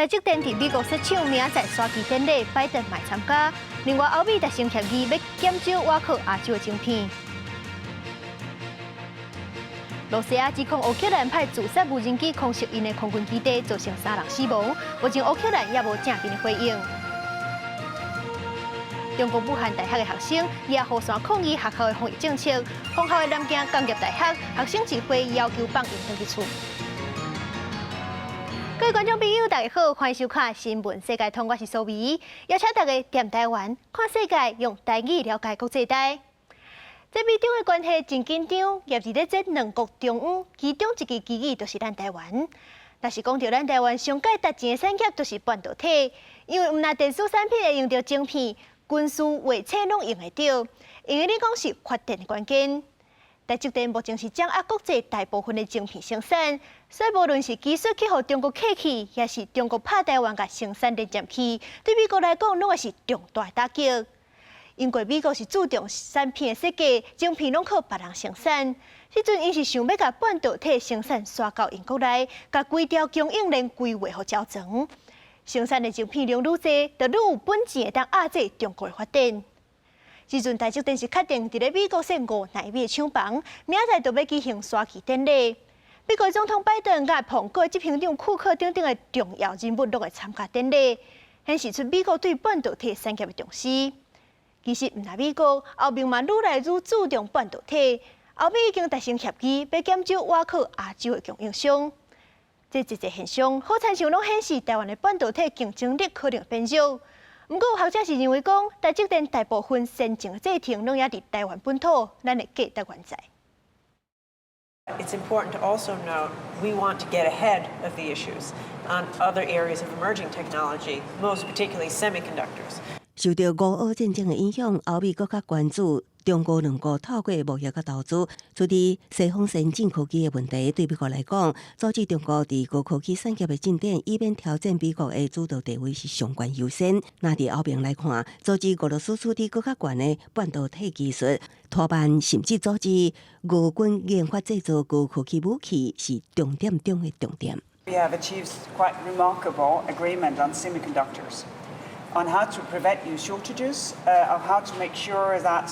台积电伫美国设厂明仔载刷旗典礼，拜登卖参加。另外，欧美达成协议要减少瓦克亚洲的晶片。罗西亚指控乌克兰派自杀无人机空袭因的空军基地，造成3人死亡。目前乌克兰也无正面的回应。中国武汉大学的学生也互相抗议学校的防疫政策。封校的南京工业大学学生集会要求放因回去厝。各位观众朋友，大家好，欢迎收看《新闻世界通》，我是苏眉，邀请大家踮台湾看世界，用台语了解国际台。这美中的关系真紧张，也是咧这两国中央，其中一支基地就是咱台湾。若是讲到咱台湾上界值钱的产业，就是半导体，因为毋但电子产品会用到晶片，军事卫星拢用得到，因为你讲是发电的关键。台积电目前是掌握国际大部分的晶片生产，所以无论是技术去互中国客气，也是中国拍台湾甲生产连接器，对美国来讲拢会是重大的打击。因为美国是注重产品的设计，晶片拢靠别人生产。迄阵因是想要甲半导体生产刷到英国内，甲规条供应链规划互较长。生产的晶片量愈多，就愈有本钱会当压制中国的发展。即阵台积电是确定伫咧美国设5纳米的厂房，明仔载就要举行刷旗典礼。美国总统拜登甲彭国执行长库克等等的重要人物都会参加典礼，显示出美国对半导体产业的重视。其实，毋但美国，欧盟嘛愈来愈注重半导体。欧美已经达成协议，要减少瓦克亚洲的供应商。这一个现象，好亲像拢显示台湾的半导体竞争力可能变弱。不过，学者是认为讲，台积电大部分先进的制程拢也伫台湾本土，咱会价值原在。It's important to also note we want to get ahead of the issues on other areas of emerging technology, most particularly semiconductors. 受到俄乌战争的影响，欧美更加关注中国两国透过贸易甲投资，处理西方先进科技的问题。对美国来讲，阻止中国伫高科技产业的进展，以免挑战美国的主导地位是上关优先。那伫欧盟来看，阻止俄罗斯处理更加悬的半导体技术，拖慢甚至阻止俄军研发制造高科技武器，是重点中的重点。We have achieved quite remarkable agreement on semiconductors, on how to prevent new shortages, of how to make sure that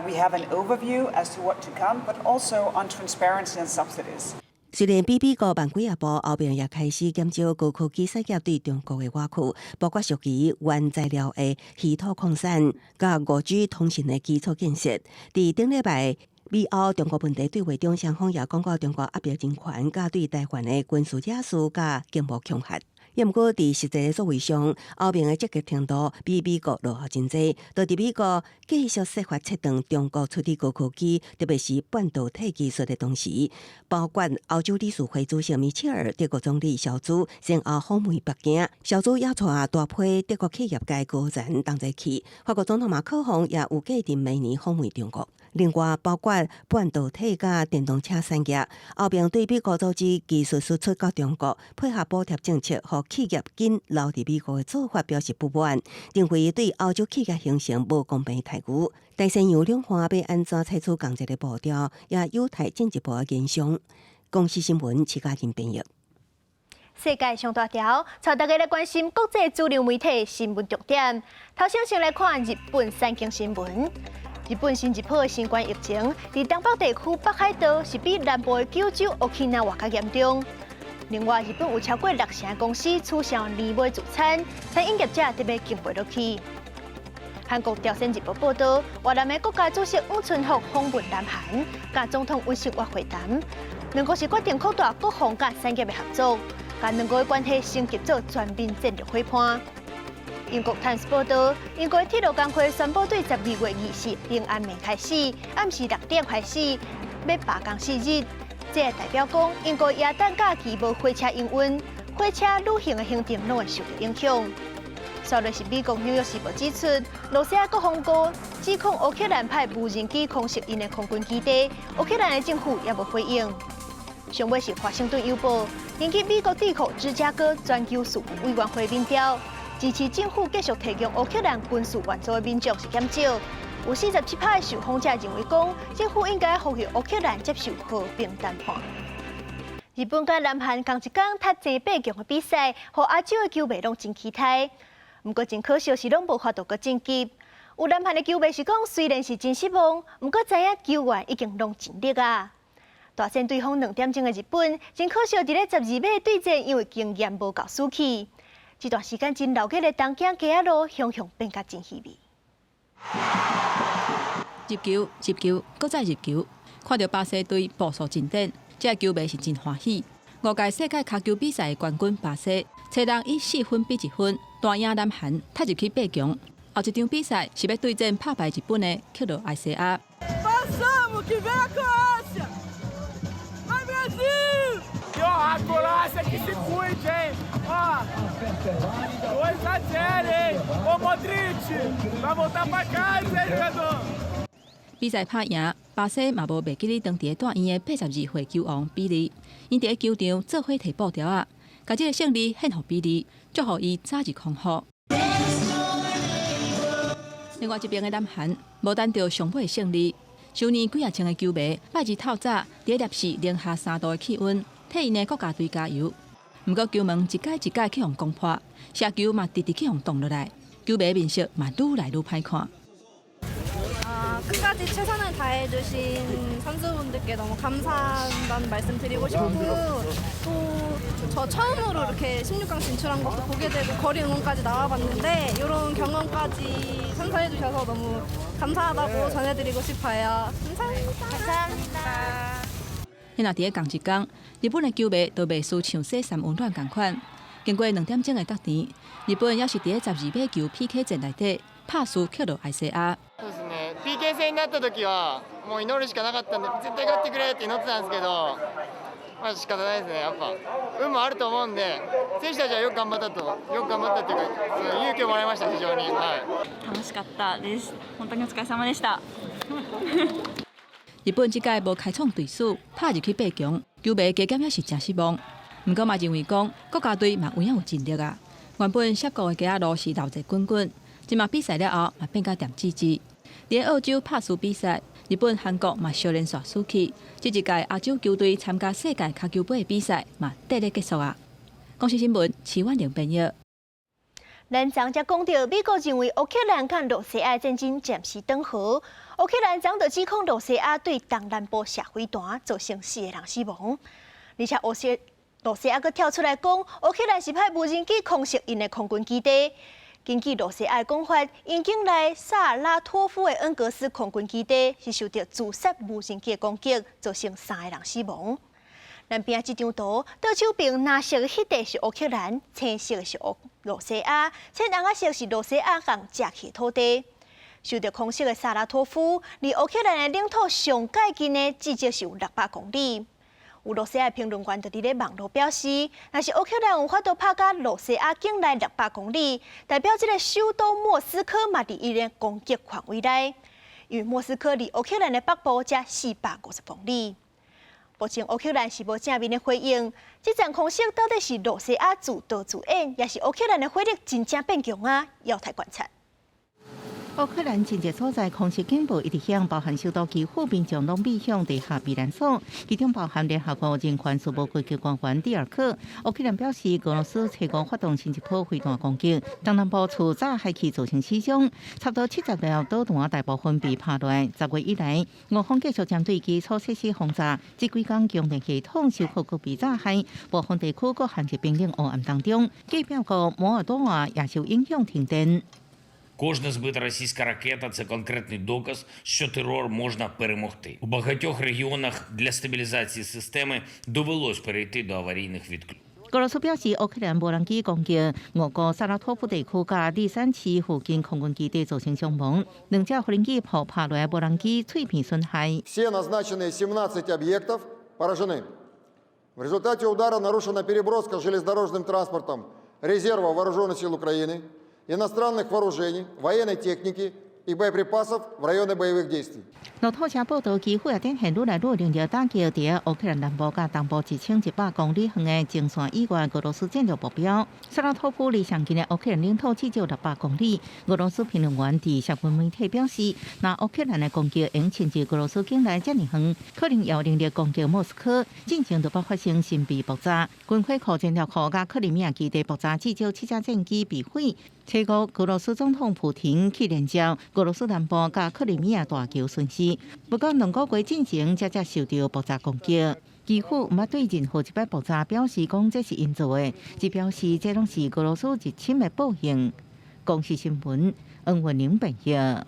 we have an overview as to what to come, but also on transparency and subsidies. 虽然比美国慢几啊步，欧盟也开始减少高科技产业对中国的挖苦，包括属于原材料的稀土矿产、甲5G 通信的基础建设。伫顶礼拜，美欧中国问题对话中，双方也讲到中国压迫人权，甲对台湾的军事野心甲经贸强悍。也毋过，伫实际作为上，欧盟的积极程度比美国落后真济。就伫美国继续设法切断中国处理高科技，特别是半导体技术的同时，包括欧洲理事会主席米切尔、德国总理肖兹先后访问北京，肖兹也带大批德国企业界高层同齐去。法国总统马克宏也有计定明年访问中国。另外，包括半导体甲电动车产业，欧盟对美国阻止技术输出到中国，配合补贴政策，和企业紧留伫美国的做法表示不满，认为对欧洲企业形成无公平待遇。大西洋两方要安怎采取共一个步调，也有待进一步的研商。公司新闻齐家人编译。世界上大条，带大家来关心国际主流媒体新闻重点。头先来看日本三经新闻。日本新一波的新冠疫情，伫东北地区北海道是比南部的九州、Okinawa较严重。另外，日本有超过60%的公司取消年尾自产，餐饮业者特别经不落去。韩国朝鲜日报报道，越南的国家主席阮春福访问南韩，甲总统尹锡悦会谈，两国是决定扩大国防甲产业的合作，甲两国的关系升级做全面战略伙伴。英国《Times》报道，英国铁路工会宣布对12月20日平安暝开始，暗时6点开始要罢工4日。这代表讲，英国耶诞假期无火车营运，火车旅行的行程拢会受到影响。稍后是美国《纽约时报》指出，罗西亚国防部指控乌克兰派无人机空袭因的空军基地，乌克兰的政府也无回应。上尾是《华盛顿邮报》引起美国智库芝加哥全球事务委员会民调。支持政府继续提供乌克兰军事援助的民众是减少，有47%的受访者认为讲，政府应该呼吁乌克兰接受和平谈判。日本甲南韩同一天踢正8强的比赛，和亚洲的球迷拢真期待。不过真可惜是拢无法度个晋级。有南韩的球迷是讲，虽然是真失望，不过知影球员已经拢尽力啊。大战对方2点钟的日本，真可惜伫咧12尾对战，因为经验无够输去。这段时间真流血的东京街仔路，雄雄变甲真稀微。入球，搁再入球，看到巴西队步速进展，这球迷是真欢喜。5届世界脚球比赛的冠军巴西，找人以4分比1分，大赢南韩，踢入去8强。后一场比赛是要对战拍败日本的克罗埃西亚。Passamos, que vem a Croácia! Vai Brasil! E ó, a Croácia que se cuide, hein? Ó, 2-0, hein? Ô Modric, vai voltar pra casa, hein, jogador? 比赛拍赢，巴西嘛无袂记哩当地大院的82岁球王比利，因伫球场做伙提布条啊，把这个胜利献予比利，祝福伊早日康复。另外一边的南韩，无等到上尾的胜利，收年几啊千的球迷拜日透早伫摄氏零下3度的气温，替因的国家队加油。不过球门一届一届去互攻破，射球嘛直直去互挡落来，球迷面色嘛愈来愈歹看。 끝까지 최선을 다해주신 선수분들께 너무 감사하다는 말씀 드리고 싶고 또 저 처음으로 이렇게 16강 진출한 것도 보게 되고 거리 응원까지 나와봤는데 이런 경험까지 선사해주셔서 너무 감사하다고 전해드리고 싶어요. 감사합니다. 迄若伫咧同一天，日本的球迷都袂输像洗衫温暖共款。经过2点钟的得点，日本也是伫咧12尾球 PK 战内底拍输克罗埃西亚。 そうですね、PK 戦になった時はもう祈るしかなかったんで絶対勝ってくれって祈ってたんですけど、まあ仕方ないですね。やっぱ運もあると思うんで、選手たちはよく頑張ったっていうか勇気をもらいました非常に。はい。楽しかったです。本当にお疲れ様でした。日本这届无开创对手，拍入去8强，球迷加减也是真失望。不过嘛认为讲国家队嘛有影有尽力啊。原本涉谷的街仔路是闹热滚滚，今嘛比赛了后嘛变甲甜滋滋。 连澳洲拍输比赛，日本、韩国嘛小连续输去。这一届亚洲球队参加世界脚球杯的比赛嘛得咧结束啊。公司新闻，齐婉玲编译。咱昨才讲到，美国认为乌克兰甲罗西亚战争暂时断和，乌克兰早就指控罗西亚对东南部射飞弹，造成4个人死亡。而且罗西亚阁跳出来讲，乌克兰是派无人机空袭因的空军基地。 根据罗西亚的讲法，因境内萨拉托夫的恩格斯空军基地是受到自杀无人机的攻击，造成3个人死亡。南边这张图，倒手边蓝色的迄块是乌克兰，青色的是罗西亚，浅红色是罗西亚共占去的土地。受到空袭的萨拉托夫，离乌克兰的领土上界近的至少是有600公里。 有罗西亚评论员就伫咧网络表示，若是乌克兰有法度拍到罗西亚境内600公里，代表这个首都莫斯科嘛伫伊个攻击范围内，因为莫斯科离乌克兰的北部才450公里。目前乌克兰是无正面的回应，这场空袭到底是罗西亚自导自演，也是乌克兰的火力真正变强啊？要待观察。 乌克兰真济所在空袭警报一直响，包含首都基辅民众拢避向地下避难所，其中包含联合国人权事务高级官员蒂尔克。乌克兰表示，俄罗斯采攻发动新一波飞弹攻击，东南部厝早海区造成死伤，差不多70条导弹大部分被拍落。10月以来，俄方继续针对基础设施轰炸，这几天供电系统受苦个被炸害，部分地区搁陷入兵力黑暗当中。计表国摩尔多瓦也受影响停电。 Кожна збита російська ракета – це конкретний доказ, що терор можна перемогти. У багатьох регіонах для стабілізації системи довелось перейти до аварійних відключень. 俄罗斯表示，乌克兰无人机攻击俄国萨拉托夫地区甲第三区附近空军基地造成伤亡，2架无人机炮拍落无人机碎片损害。 Все назначенные 17 объектов поражены. В результате удара нарушена переброска железнодорожным транспортом резерва вооруженных сил Украины, иностранных вооружений, военной техники и боеприпасов в районы боевых действий. 路透社报道，基辅也展现愈来愈能够打击伫乌克兰南部甲东部1100公里远的前线以外俄罗斯战略目标。萨拉托夫离上近的乌克兰领土至少600公里。俄罗斯评论员伫社群媒体表示，若乌克兰的攻击用侵入俄罗斯境内遮尔远，可能有能力攻击莫斯科，进程就爆发生神秘爆炸。军火库战略库甲克里米亚基地爆炸，至少7架战机被毁。切俄俄罗斯总统普廷去联召俄罗斯南部甲克里米亚大桥损失，不过2个月进前才受到爆炸攻击。基辅毋捌对任何一摆爆炸表示讲这是因做的，只表示这拢是俄罗斯入侵的报应。公视新闻，恩文玲报道。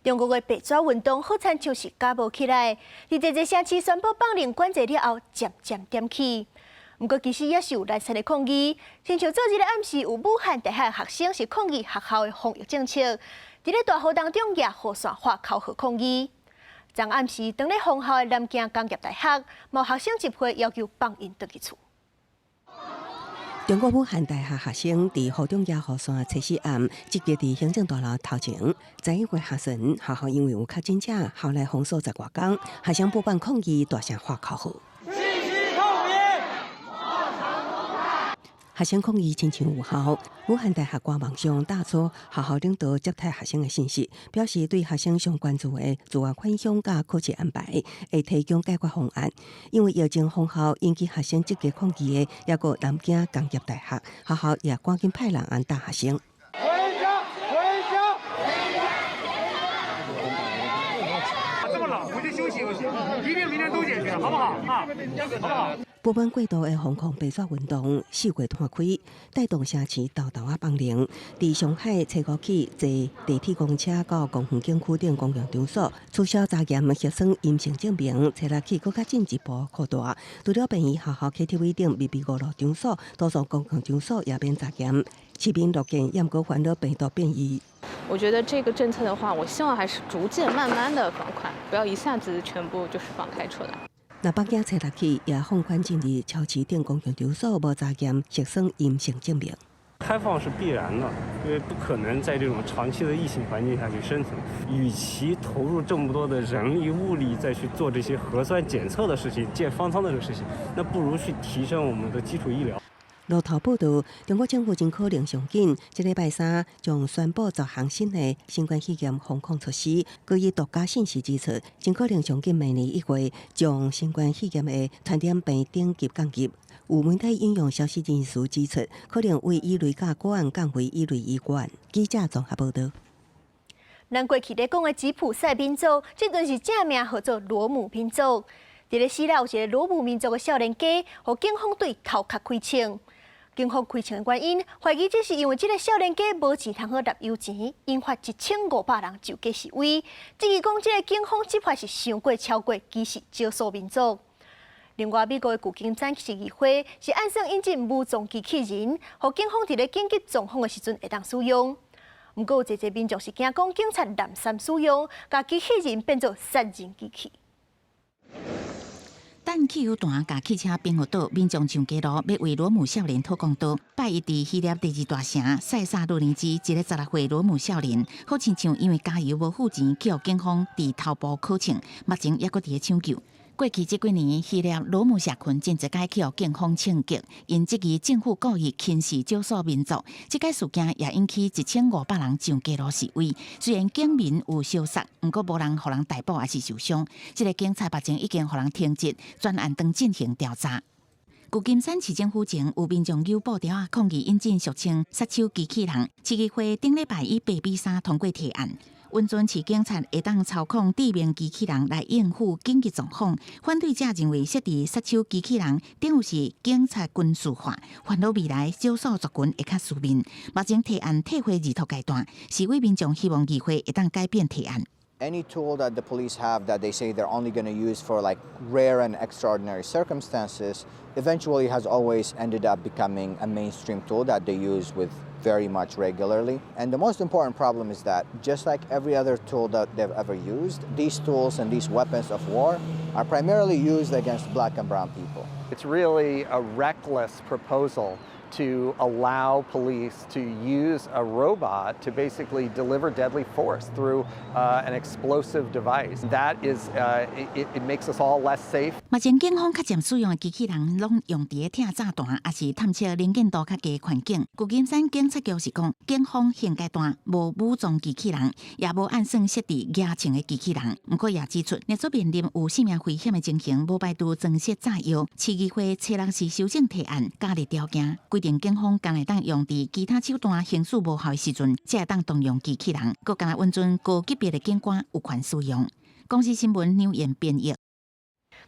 中国的白纸运动好像就是假无起来，伫这个城市宣布放零管制了后，渐渐点起。不过，其实也是有来生的抗议，亲像昨日的暗时，有武汉大学学生是抗议学校的防疫政策，伫咧大雨当中也雨伞化口号抗议。昨暗时，当咧封校的南京工业大学，某学生集会要求放因回去厝。中国武汉大学学生伫雨中野雨伞测试案，集结伫行政大楼头前。11月下旬，学校因为有确诊者，后来封锁10多天，学生不办抗议，大声喊口号。学生抗议亲像有效，武汉大学官网上打出学校领导接待学生的信息，表示对学生上关注的自我返乡甲课程安排，会提供解决方案。因为疫情封校引起学生积极抗议的，也有南京工业大学，学校也赶紧派人安打学生。回家，回家！这么冷，回去休息休息，一定明天都解决，好不好？啊，好不好？不满过度的疯狂白纸运动4月摊开，带动城市道道啊放零。伫上海初五起，坐地铁公车到公园景区等公共场所，取消查验核酸阴性证明。初六起，更加进一步扩大，除了便于学校 KTV 等密闭娱乐场所，多数公共场所也免查验。市民乐见验过烦恼病毒变异。我觉得这个政策的话，我希望还是逐渐慢慢的放宽，不要一下子全部就是放开出来。那北京初六起也放宽进入超市等公共场所无查验核酸阴性证明。开放是必然的，因为不可能在这种长期的疫情环境下去生存。与其投入这么多的人力物力再去做这些核酸检测的事情、建方舱的这个事情，那不如去提升我们的基础医疗。路透报道，中国政府真可能上紧，这礼拜三将宣布10项新的新冠肺炎防控措施。据以独家信息指出，真可能上紧明年1月将新冠肺炎的传染病等级降级。有媒体引用消息人士指出，可能为乙类甲个案降为乙类医院。记者综合报道。咱过去咧讲的吉普赛民族，这阵是正名号做罗姆民族。伫咧希腊有一个罗姆民族的少年家，互警方对头壳开枪。警方开枪的原因，怀疑这是因为这个少年家无钱通好纳油钱，引发1500人就街示威。质疑讲，这个警方执法是伤过超过歧视少数民族。另外，美国的旧金山市议会是按算引进无重机器人，互警方伫咧紧急状况的时阵会当使用。不过，有一民众是惊讲警察滥散使用，把机器人变作杀人机器。等汽油弹甲汽车并互倒，民众上街路要为罗姆少年讨公道。拜一伫希腊第2大城塞萨路尼基，一个16岁罗姆少年，好亲像因为加油无付钱，去互警方伫头部敲枪，目前也搁伫咧抢救。过去这几年，希腊罗姆社群真侪届去互警方枪击，因质疑政府故意轻视少数民族。这个事件也引起1500人上街路示威。虽然警民有相杀，不过无人互人逮捕也是受伤。这个警察目前已经互人停职，专案当进行调查。旧金山市政府前有民众有布条啊抗议引进俗称杀手机器人。市议会顶礼拜以8比3通过提案。温泉市警察会当操控地面机器人来应付紧急状况。反对者认为设置杀手机器人等于是警察军事化，烦恼未来少数族群会较输面。目前提案退回二读阶段，示威民众希望议会会当改变提案。Any tool that the police have that they say they're only going to use for like rare and extraordinary circumstances eventually has always ended up becoming a mainstream tool that they use with very much regularly. And the most important problem is that just like every other tool that they've ever used, these tools and these weapons of war are primarily used against black and brown people. It's really a reckless proposal to allow police to use a robot to basically deliver deadly force through an explosive device. That is, it makes us all less safe. 目前警方较渐使用的机器人，拢用伫听炸弹，也是探测能见度较低的环境。旧金山警察局是讲，警方现阶段无武装机器人，也无按算设置野情的机器人。不过也指出，若做面临有性命危险的情形，无排除增设炸药。市议会初六时修正提案，加入条件，规定警方敢会当用伫其他手段行使无效的时阵，才会当动用机器人。佮敢若允准高级别的警官有权使用。公司新闻纽燕编译。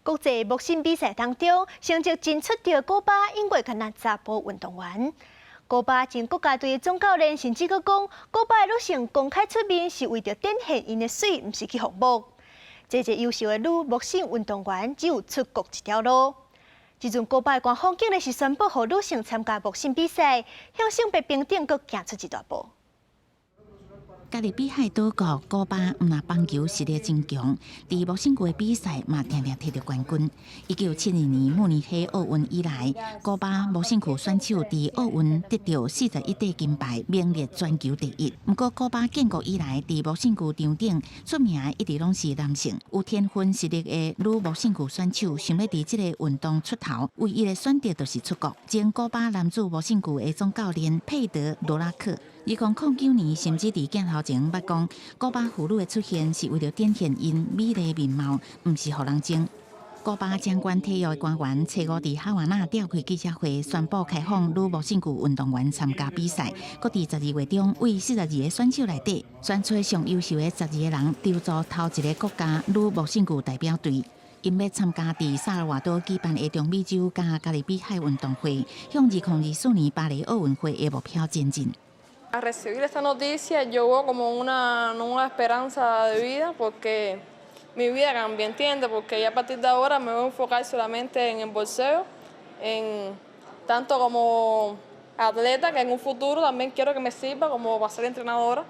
国际木星比赛当中，成绩真出色古巴因为困难查甫运动员。古巴前国家队总教练甚至佫讲，古巴的女性公开出面是为着展现因的水，毋是去服务。这优秀的女木星运动员只有出国一条路。即阵古巴官方竟然是宣布，予女性参加木星比赛，向性别平等佫行出一大步。加勒比海岛国古巴毋但棒球实力真强，伫木星球的比赛嘛常常摕到冠军。1972年慕尼黑奥运以来，古巴木星球选手伫奥运得到41块金牌，名列全球第一。不过，古巴建国以来伫木星球场顶出名一直拢是男性。有天分实力的女木星球选手想要伫即个运动出头，唯一的选择就是出国。前古巴男子木星球的总教练佩德罗拉克。2009年，甚至伫镜头前捌讲，古巴妇女的出现是为了展现因美丽面貌，毋是互人争。古巴掌管体育的官员初五伫哈瓦那召开记者会，宣布开放女木星球运动员参加比赛。搁伫12月中，为42个选手内底选出上优秀的12个人，筹组头一个国家女木星球代表队。因要参加伫萨尔瓦多举办的中美洲加加勒比海运动会，向2024年巴黎奥运会的目标前进。Al recibir esta noticia yo veo como una nueva esperanza de vida porque mi vida cambia, ¿entiendes? Porque ya a partir de ahora me voy a enfocar solamente en el boxeo, en tanto como atleta que en un futuro también quiero que me sirva como para ser entrenadora.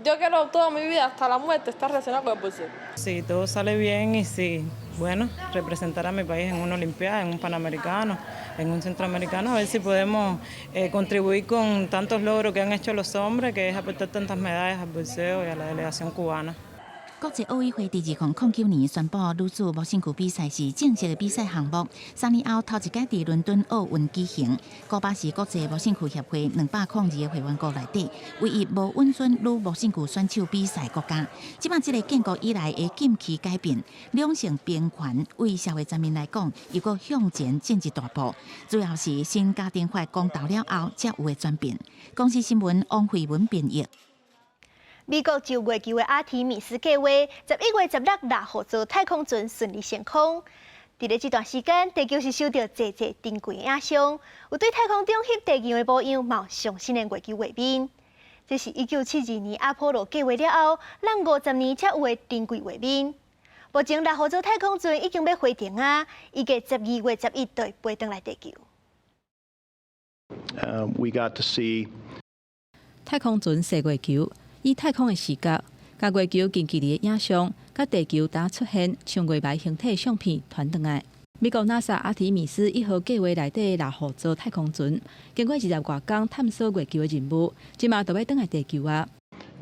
Yo quiero toda mi vida hasta la muerte estar relacionada con el boxeo. Si todo sale bien y si, bueno, representar a mi país en una Olimpiada, en un Panamericano, en un Centroamericano, a ver si podemos contribuir con tantos logros que han hecho los hombres, que es aportar tantas medallas al boxeo y a la delegación cubana. 国际奥委会伫2009年宣布，女子木星球比赛是正式的比赛项目。3年后，头一届伫伦敦奥运举行。古巴是国际木星球协会202个会员国内底，唯一无允准女木星球选手比赛国家。即摆即个建国以来的禁期改变，两性平权为社会层面来讲，又搁向前进一大步。主要是新家庭法公投了后才有的转变。公司新闻王慧文编译。美国就月球的阿提米斯计划11月16日号做太空船顺利升空。伫咧这段时间，地球是受到济珍贵的影响，有对太空中翕地球的模样冒上新的月球画面。这是1972年阿波罗计划了后，咱50年才有的珍贵画面。目前6号做太空船已经要飞停啊，预计12月11日飞回来地球。We got to see 太空船射月球。以太空的视角，甲月球近距离的影像，甲地球打出现像月霾形体相片传转来。美国 NASA 阿提米斯1号计划内底6号做太空船，经过20外天探索月球的任务，即马就要返来地球啊。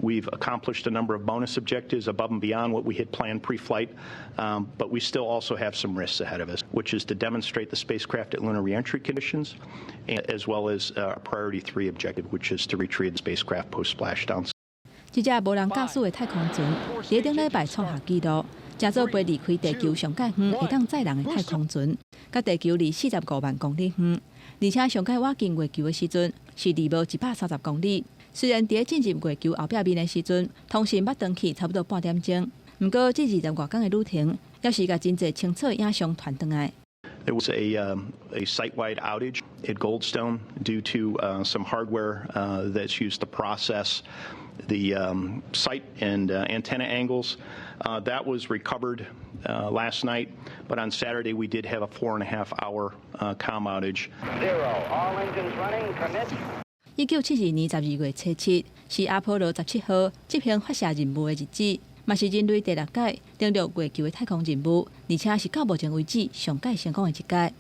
We've accomplished a number of bonus objectives above and beyond what we had planned pre-flight, but we still also have some risks ahead of us, which is to demonstrate the spacecraft at lunar reentry conditions, as well as Priority 3 objective, which is to retrieve the spacecraft post-splashdown. 这只无人驾驶的太空船，伫顶礼拜创下纪录，正做飞离开地球上界远会当载人的太空船，甲地球离45万公里远，而且上界挖近月球的时阵是离无130公里。虽然伫进入月球后壁面的时阵，通讯捌断去差不多半点钟，不过这20外天的旅程，也是甲真侪清楚的影像传转来。There was a site-wide outage at Goldstone due to some hardware that's used to process the site and antenna angles. That was recovered last night, but on Saturday we did have a 4.5-hour comm outage. 0, all engines running, commit. 1972年12月7日是阿波罗17号执行发射任务的日子，嘛是人类第6届登陆月球的太空任务，而且是到目前为止上届成功的一届。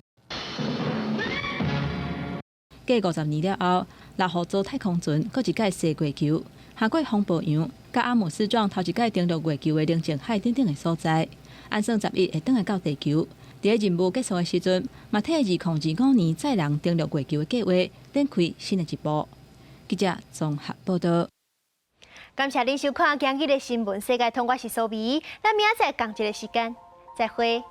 过50年了后，6号做太空船搁一届射月球，下过风暴洋，甲阿姆斯壮头一届登陆月球的宁静海等等的所在，按算11会转来到地球。伫个任务结束的时阵，嘛替2025年载人登陆月球的计划展开新的一步。记者综合报道。感谢您收看今日的新闻世界通，我是苏眉，咱明仔载同一个时间再会。